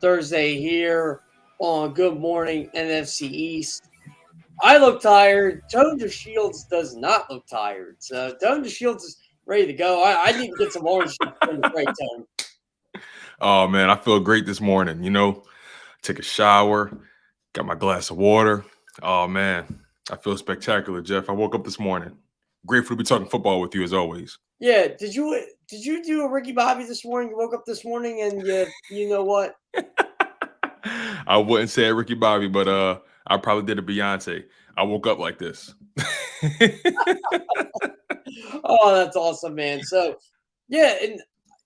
Thursday here on Good Morning NFC East. I look tired. Tone DeShields does not look tired. So Tone DeShields is ready to go. I need to get some orange juice in the right Tone. Oh man, I feel great this morning. Take a shower, got my glass of water. Oh man, I feel spectacular, Jeff. I woke up this morning. Grateful to be talking football with you as always. Yeah, did you do a Ricky Bobby this morning? You woke up this morning and you know what? I wouldn't say Ricky Bobby, but I probably did a Beyonce. I woke up like this. Oh, that's awesome, man. So yeah, and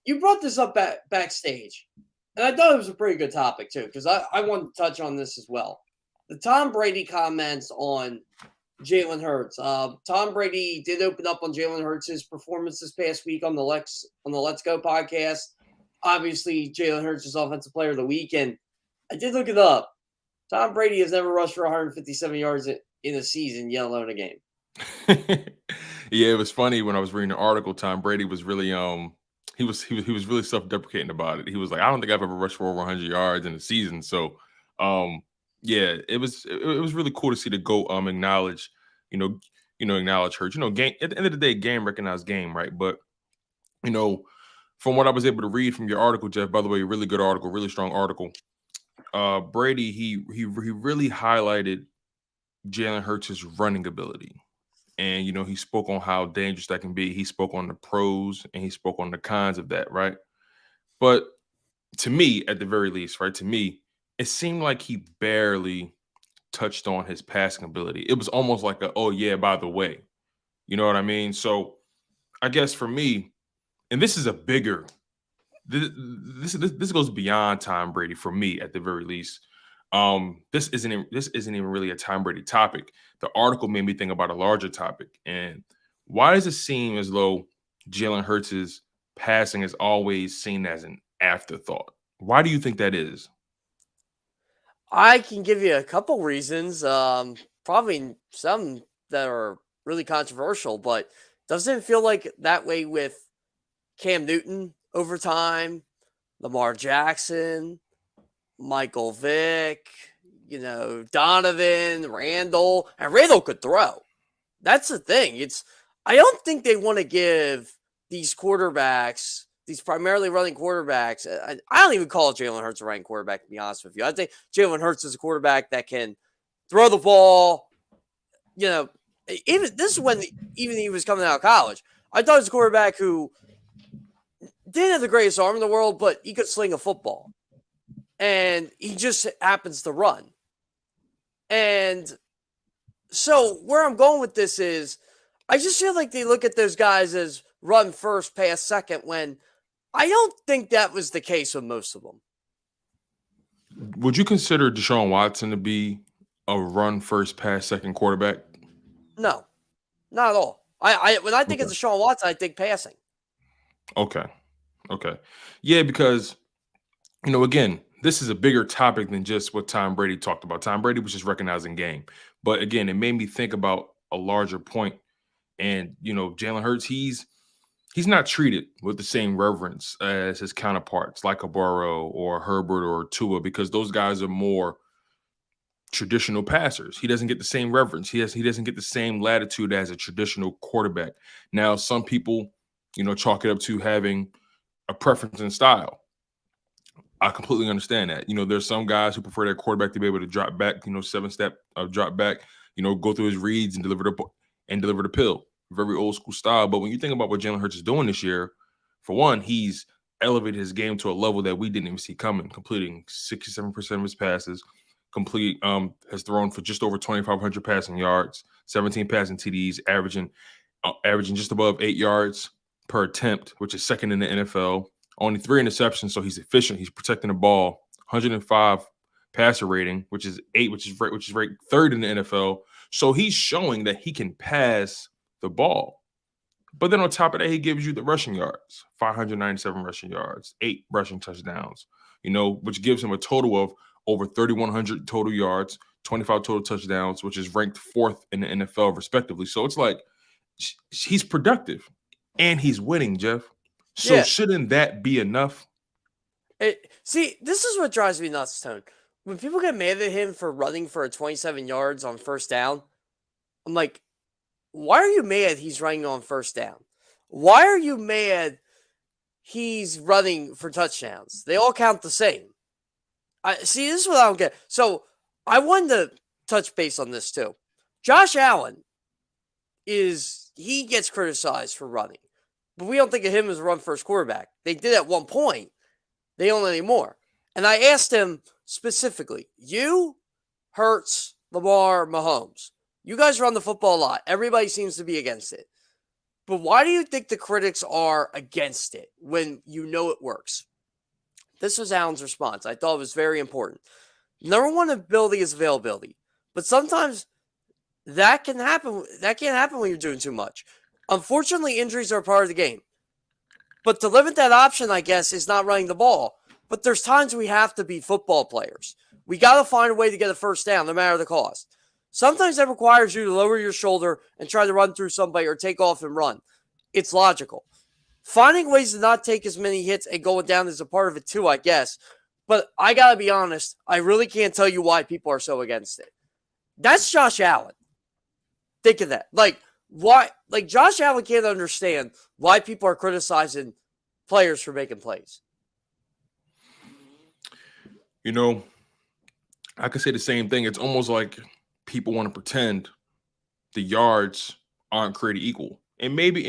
you brought this up backstage. And I thought it was a pretty good topic too, because I wanted to touch on this as well. The Tom Brady comments on Jalen Hurts. Tom Brady did open up on Jalen Hurts' performance this past week on the Let's Go podcast. Obviously, Jalen Hurts is Offensive Player of the Week, and I did look it up. Tom Brady has never rushed for 157 yards in a season, yet alone a game. Yeah, it was funny when I was reading the article. Tom Brady was really he was really self-deprecating about it. He was like, I don't think I've ever rushed for over 100 yards in a season. So yeah, it was really cool to see the GOAT acknowledge, you know, acknowledge Hurts. Game at the end of the day, game recognized game, right? But you know, from what I was able to read from your article, Jeff, by the way, really good article, really strong article. Brady, he really highlighted Jalen Hurts' running ability. And he spoke on how dangerous that can be. He spoke on the pros and he spoke on the cons of that, right? But to me, at the very least, right, to me, it seemed like he barely touched on his passing ability. It was almost like oh yeah, by the way. You know what I mean? So I guess for me, and this is a bigger this goes beyond Tom Brady for me at the very least. This isn't even really a Tom Brady topic. The article made me think about a larger topic. And why does it seem as though Jalen Hurts' passing is always seen as an afterthought? Why do you think that is? I can give you a couple reasons. Probably some that are really controversial, but doesn't it feel like that way with Cam Newton over time, Lamar Jackson, Michael Vick, Donovan, Randall, and Randall could throw. That's the thing. I don't think they want to give these quarterbacks, these primarily running quarterbacks. I don't even call Jalen Hurts a running quarterback, to be honest with you. I think Jalen Hurts is a quarterback that can throw the ball. Even this is when even he was coming out of college. I thought he was a quarterback who didn't have the greatest arm in the world, but he could sling a football. And he just happens to run. And so where I'm going with this is I just feel like they look at those guys as run first, pass second, when I don't think that was the case with most of them. Would you consider Deshaun Watson to be a run first, pass second quarterback? No, not at all. When I think Okay. of Deshaun Watson, I think passing. Okay. Okay. Yeah, because again, this is a bigger topic than just what Tom Brady talked about. Tom Brady was just recognizing game. But again, it made me think about a larger point. And, Jalen Hurts, he's not treated with the same reverence as his counterparts like a Burrow or Herbert or Tua, because those guys are more traditional passers. He doesn't get the same reverence. He doesn't get the same latitude as a traditional quarterback. Now, some people, chalk it up to having a preference in style. I completely understand that. There's some guys who prefer their quarterback to be able to drop back, 7-step drop back, go through his reads and deliver the pill. Very old school style. But when you think about what Jalen Hurts is doing this year, for one, he's elevated his game to a level that we didn't even see coming, completing 67% of his passes, has thrown for just over 2,500 passing yards, 17 passing TDs, averaging just above 8 yards per attempt, which is second in the NFL. Only 3 interceptions, so he's efficient. He's protecting the ball. 105 passer rating, which is ranked third in the NFL. So he's showing that he can pass the ball. But then on top of that, he gives you the rushing yards, 597 rushing yards, 8 rushing touchdowns, which gives him a total of over 3,100 total yards, 25 total touchdowns, which is ranked 4th in the NFL, respectively. So it's like he's productive and he's winning, Jeff. So Yeah. shouldn't that be enough? See, this is what drives me nuts, Tone. When people get mad at him for running for a 27 yards on first down, I'm like, why are you mad he's running on first down? Why are you mad he's running for touchdowns? They all count the same. See, this is what I don't get. So I wanted to touch base on this too. Josh Allen he gets criticized for running, but we don't think of him as a run first quarterback. They did at one point. They don't anymore. And I asked him specifically, you, Hurts, Lamar, Mahomes, you guys run the football a lot. Everybody seems to be against it. But why do you think the critics are against it when you know it works? This was Allen's response. I thought it was very important. Number one ability is availability. But sometimes that can happen. That can't happen when you're doing too much. Unfortunately, injuries are a part of the game. But to limit that option, I guess, is not running the ball. But there's times we have to be football players. We got to find a way to get a first down, no matter the cost. Sometimes that requires you to lower your shoulder and try to run through somebody or take off and run. It's logical. Finding ways to not take as many hits and going down is a part of it too, I guess. But I got to be honest, I really can't tell you why people are so against it. That's Josh Allen. Think of that. Why? Josh Allen can't understand why people are criticizing players for making plays. You know, I could say the same thing. It's almost like people want to pretend the yards aren't created equal. And maybe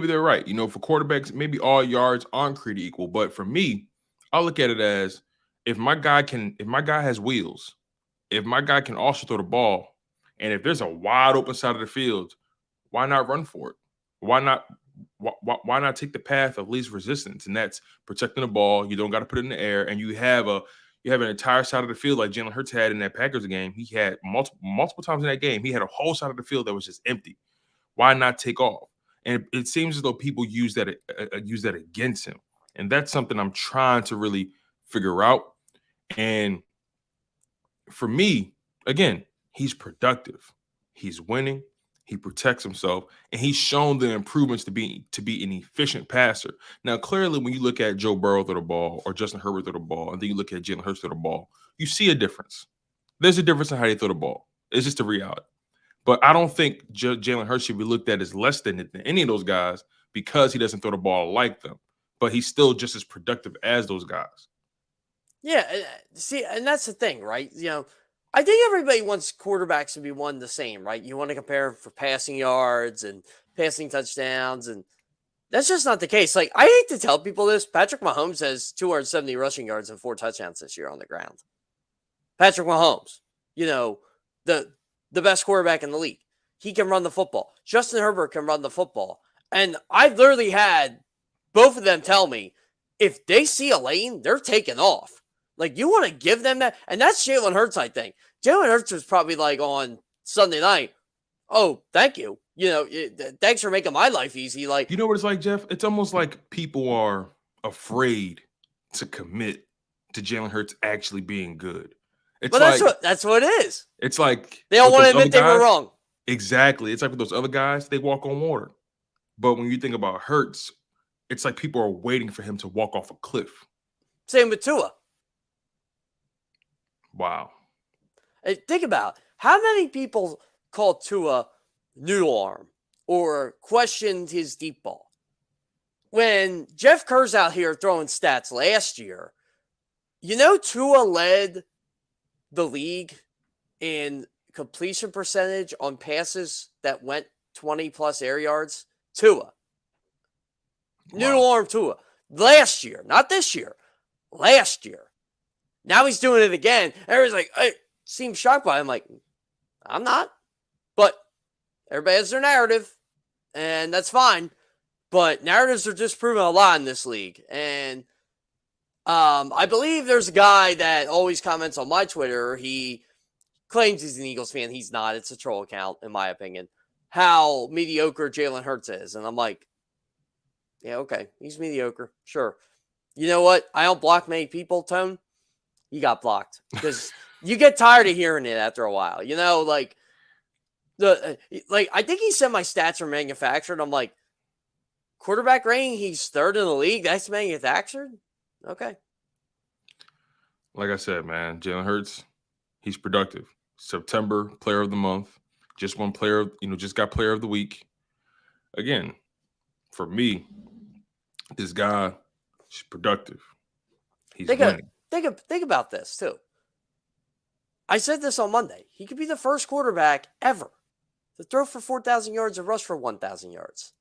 they're right. You know, for quarterbacks, maybe all yards aren't created equal. But for me, I look at it as if my guy has wheels, if my guy can also throw the ball, and if there's a wide open side of the field, why not run for it? Why not take the path of least resistance? And that's protecting the ball. You don't got to put it in the air, and you have an entire side of the field like Jalen Hurts had in that Packers game. He had multiple times in that game. He had a whole side of the field that was just empty. Why not take off? And it seems as though people use that against him, and that's something I'm trying to really figure out. And for me, again, he's productive. He's winning. He protects himself, and he's shown the improvements to be an efficient passer. Now, clearly, when you look at Joe Burrow throw the ball or Justin Herbert throw the ball, and then you look at Jalen Hurts throw the ball, you see a difference. There's a difference in how they throw the ball. It's just a reality. But I don't think Jalen Hurts should be looked at as less than any of those guys because he doesn't throw the ball like them. But he's still just as productive as those guys. Yeah, see, and that's the thing, right? You know, I think everybody wants quarterbacks to be one the same, right? You want to compare for passing yards and passing touchdowns, and that's just not the case. I hate to tell people this. Patrick Mahomes has 270 rushing yards and 4 touchdowns this year on the ground. Patrick Mahomes, you know, the best quarterback in the league. He can run the football. Justin Herbert can run the football. And I've literally had both of them tell me, if they see a lane, they're taking off. You want to give them that? And that's Jalen Hurts, I think. Jalen Hurts was probably on Sunday night, oh, thank you. You know, thanks for making my life easy. You know what it's like, Jeff? It's almost like people are afraid to commit to Jalen Hurts actually being good. But that's what it is. It's like they don't want to admit they were wrong. Exactly. It's like with those other guys, they walk on water. But when you think about Hurts, it's like people are waiting for him to walk off a cliff. Same with Tua. Wow. Think about how many people called Tua noodle arm or questioned his deep ball. When Jeff Kerr's out here throwing stats last year, you know Tua led the league in completion percentage on passes that went 20-plus air yards? Tua. Wow. Noodle arm Tua. Last year, not this year. Last year. Now he's doing it again. Everybody's like, I seem shocked by him. I'm not. But everybody has their narrative, and that's fine. But narratives are disproven a lot in this league. And I believe there's a guy that always comments on my Twitter. He claims he's an Eagles fan. He's not. It's a troll account, in my opinion. How mediocre Jalen Hurts is. And I'm like, yeah, okay. He's mediocre. Sure. You know what? I don't block many people, Tone. You got blocked. Because you get tired of hearing it after a while. You know, I think he said my stats are manufactured. I'm like, quarterback rating, he's third in the league. That's manufactured? Okay. Like I said, man, Jalen Hurts, he's productive. September Player of the Month, just won Player, just got Player of the Week. Again, for me, this guy is productive. He's Think, of, winning. think about this, too. I said this on Monday. He could be the first quarterback ever to throw for 4,000 yards and rush for 1,000 yards.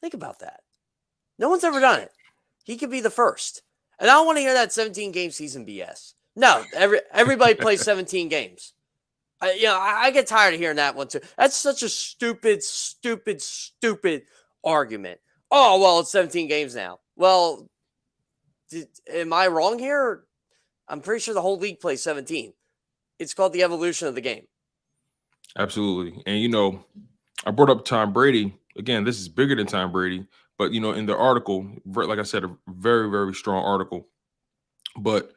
Think about that. No one's ever done it. He could be the first. And I don't want to hear that 17-game season BS. No, everybody plays 17 games. I get tired of hearing that one too. That's such a stupid argument. Oh, well, it's 17 games now. Well, am I wrong here? I'm pretty sure the whole league plays 17. It's called the evolution of the game. Absolutely. And, I brought up Tom Brady. Again, this is bigger than Tom Brady. But, in the article, like I said, a very, very strong article. But,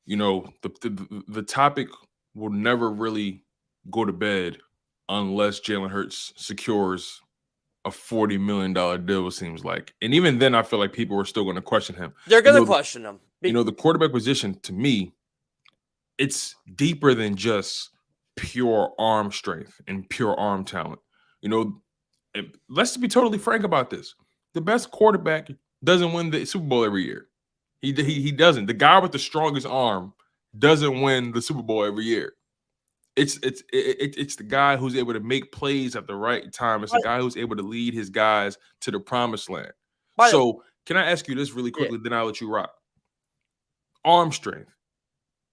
the topic will never really go to bed unless Jalen Hurts secures a $40 million deal, it seems like. And even then, I feel like people are still going to question him. They're going to question him. The quarterback position, to me, it's deeper than just pure arm strength and pure arm talent. Let's be totally frank about this. The best quarterback doesn't win the Super Bowl every year. He doesn't. The guy with the strongest arm doesn't win the Super Bowl every year. It's the guy who's able to make plays at the right time. It's the guy who's able to lead his guys to the promised land. So can I ask you this really quickly, then I'll let you rock. Arm strength.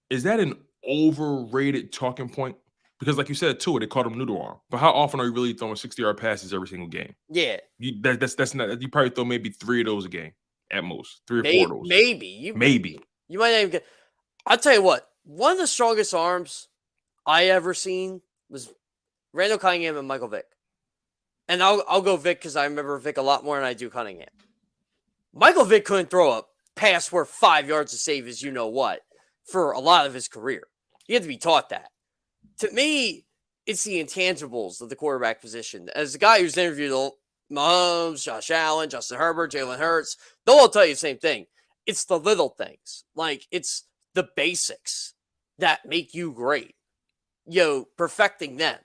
Is that an overrated talking point? Because like you said, too, they called him noodle arm. But how often are you really throwing 60-yard passes every single game? Yeah. That's not. You probably throw maybe 3 of those a game at most. 3 or 4 of those. Maybe. You might not even get. I'll tell you what. One of the strongest arms I ever seen was Randall Cunningham and Michael Vick. And I'll go Vick because I remember Vick a lot more than I do Cunningham. Michael Vick couldn't throw a pass worth 5 yards to save his you-know-what for a lot of his career. He had to be taught that. To me, it's the intangibles of the quarterback position. As the guy who's interviewed Mahomes, Josh Allen, Justin Herbert, Jalen Hurts, they'll all tell you the same thing. It's the little things. Like, it's the basics that make you great. Perfecting them.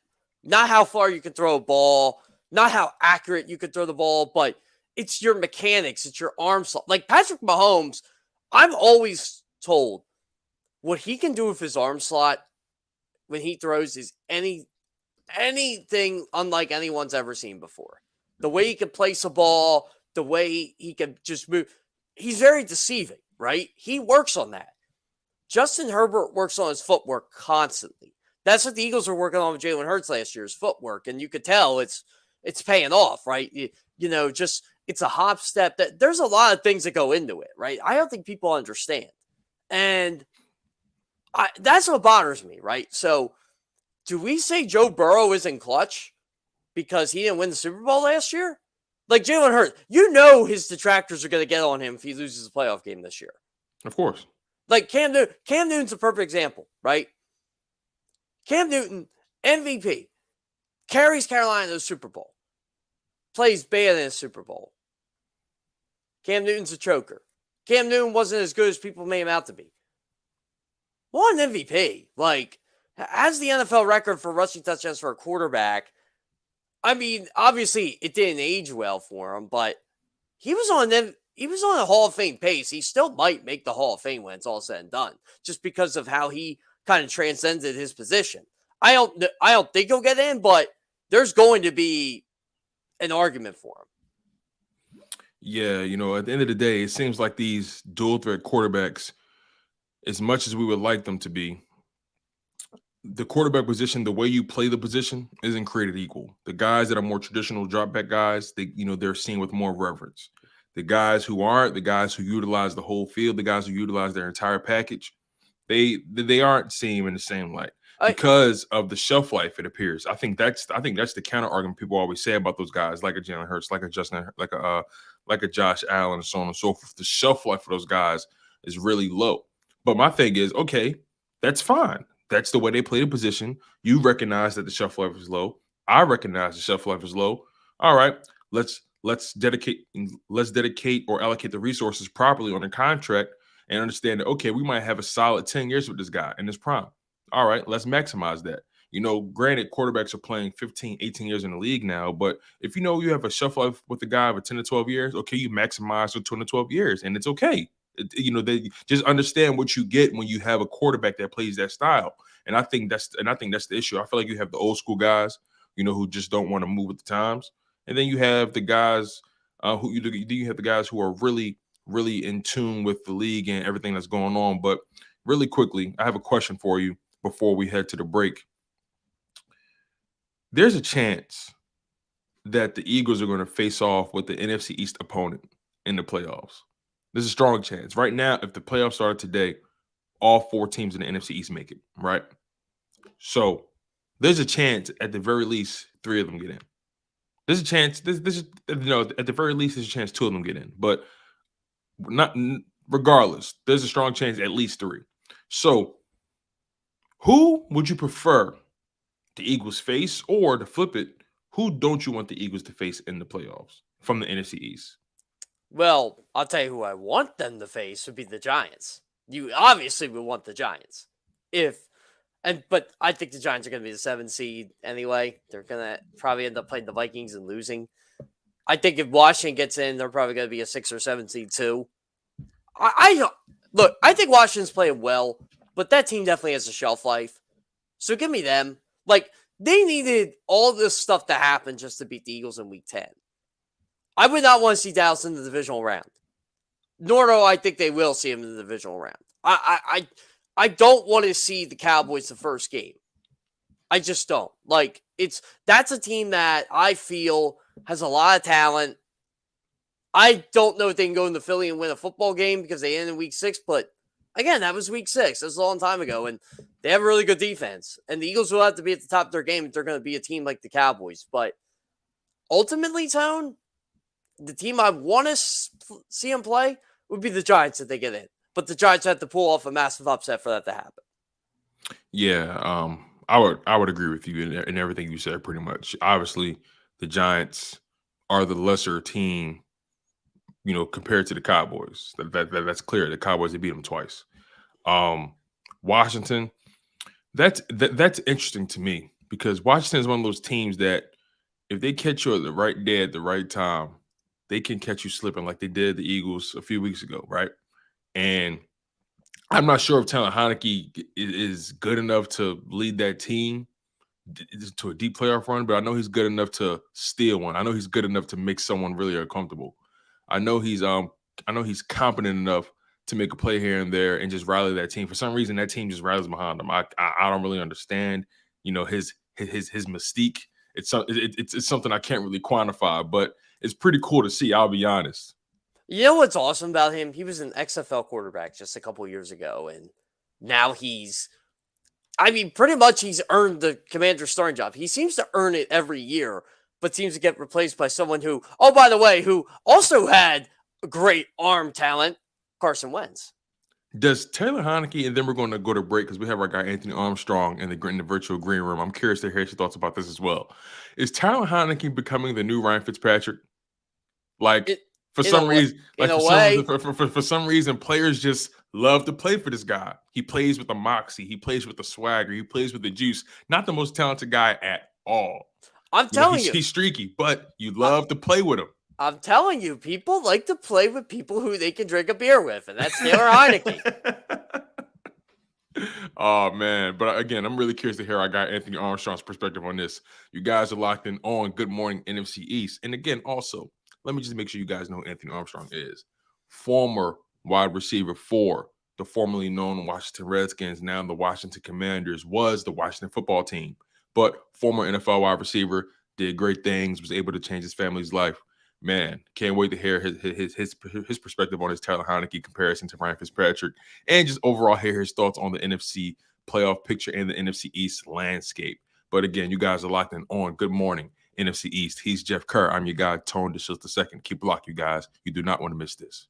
Not how far you can throw a ball, not how accurate you can throw the ball, but it's your mechanics, it's your arm slot. Like Patrick Mahomes, I'm always told what he can do with his arm slot when he throws is anything unlike anyone's ever seen before. The way he can place a ball, the way he can just move. He's very deceiving, right? He works on that. Justin Herbert works on his footwork constantly. That's what the Eagles were working on with Jalen Hurts last year's footwork. And you could tell it's paying off, right? Just it's a hop step. That there's a lot of things that go into it, right? I don't think people understand. And that's what bothers me, right? So do we say Joe Burrow isn't clutch because he didn't win the Super Bowl last year? Like Jalen Hurts, his detractors are going to get on him if he loses a playoff game this year. Of course. Like Cam Newton's a perfect example, right? Cam Newton, MVP, carries Carolina to the Super Bowl, plays bad in the Super Bowl. Cam Newton's a choker. Cam Newton wasn't as good as people made him out to be. Won an MVP. Like, has the NFL record for rushing touchdowns for a quarterback. I mean, obviously, it didn't age well for him, but he was on a Hall of Fame pace. He still might make the Hall of Fame when it's all said and done, just because of how he kind of transcended his position. I don't think he'll get in, but there's going to be an argument for him. Yeah, at the end of the day, it seems like these dual threat quarterbacks, as much as we would like them to be, the quarterback position, the way you play the position, isn't created equal. The guys that are more traditional drop back guys, they're seen with more reverence. The guys who aren't, the guys who utilize the whole field, the guys who utilize their entire package, they aren't seen in the same light because of the shelf life. It appears. I think that's the counter argument people always say about those guys, like a Jalen Hurts, like a Justin, like a Josh Allen, and so on and so forth. The shelf life for those guys is really low. But my thing is, okay, that's fine. That's the way they play the position. You recognize that the shelf life is low. I recognize the shelf life is low. All right, let's dedicate or allocate the resources properly on the contract and understand that, okay, we might have a solid 10 years with this guy in his prime. All right, let's maximize that. Granted, quarterbacks are playing 15, 18 years in the league now, but if you have a shelf life with a guy of 10 to 12 years, okay, you maximize for 10 to 12 years, and it's okay. They just understand what you get when you have a quarterback that plays that style. And I think that's the issue. I feel like you have the old school guys, who just don't want to move with the times. And then you have the guys you have the guys who are really, really in tune with the league and everything that's going on. But really quickly, I have a question for you before we head to the break. There's a chance that the Eagles are going to face off with the NFC East opponent in the playoffs. There's a strong chance. Right now, if the playoffs started today, all 4 teams in the NFC East make it, right? So there's a chance, at the very least, 3 of them get in. There's a chance. At the very least, there's a chance 2 of them get in. But regardless, there's a strong chance at least 3. So who would you prefer the Eagles face, or to flip it, who don't you want the Eagles to face in the playoffs from the NFC East? Well, I'll tell you who I want them to face would be the Giants. You obviously would want the Giants. But I think the Giants are going to be the 7th seed anyway. They're going to probably end up playing the Vikings and losing. I think if Washington gets in, they're probably going to be a 6 or 7 seed too. I think Washington's playing well, but that team definitely has a shelf life. So give me them. Like, they needed all this stuff to happen just to beat the Eagles in Week 10. I would not want to see Dallas in the divisional round. Nor do I think they will see him in the divisional round. I don't want to see the Cowboys the first game. I just don't. That's a team that I feel has a lot of talent. I don't know if they can go into Philly and win a football game because they ended in Week 6, but again, that was Week 6. That was a long time ago, and they have a really good defense. And the Eagles will have to be at the top of their game if they're going to be a team like the Cowboys. But ultimately, Tone, the team I want to see them play would be the Giants if they get in. But the Giants have to pull off a massive upset for that to happen. Yeah, I would agree with you in everything you said pretty much. Obviously, the Giants are the lesser team, compared to the Cowboys. That's clear. The Cowboys, they beat them twice. Washington, that's interesting to me, because Washington is one of those teams that if they catch you at the right day at the right time, they can catch you slipping like they did the Eagles a few weeks ago, right? And I'm not sure if Taylor Heineke is good enough to lead that team to a deep playoff run, but I know he's good enough to steal one. I know he's good enough to make someone really uncomfortable. I know he's competent enough to make a play here and there and just rally that team. For some reason, that team just rallies behind him. I don't really understand, his mystique. It's something I can't really quantify, but it's pretty cool to see. I'll be honest. You know what's awesome about him? He was an XFL quarterback just a couple of years ago, and now pretty much he's earned the Commander's starting job. He seems to earn it every year, but seems to get replaced by someone who also had great arm talent, Carson Wentz. Does Taylor Heineke, and then we're going to go to break because we have our guy Anthony Armstrong in the virtual green room. I'm curious to hear your thoughts about this as well. Is Taylor Heineke becoming the new Ryan Fitzpatrick? For some reason, players just love to play for this guy. He plays with the moxie. He plays with the swagger. He plays with the juice. Not the most talented guy at all. I'm telling you. He's streaky, but you love to play with him. I'm telling you, people like to play with people who they can drink a beer with, and that's Taylor Heineke. Oh, man. But again, I'm really curious to hear our guy Anthony Armstrong's perspective on this. You guys are locked in on Good Morning NFC East. And again, also, let me just make sure you guys know who Anthony Armstrong is. Former wide receiver for the formerly known Washington Redskins, now the Washington Commanders, was the Washington football team. But former NFL wide receiver, did great things, was able to change his family's life. Man, can't wait to hear his perspective on his Taylor Heineke comparison to Ryan Fitzpatrick, and just overall hear his thoughts on the NFC playoff picture and the NFC East landscape. But again, you guys are locked in on Good Morning NFC East. He's Jeff Kerr. I'm your guy, Tone DeShields II. Keep it locked, you guys. You do not want to miss this.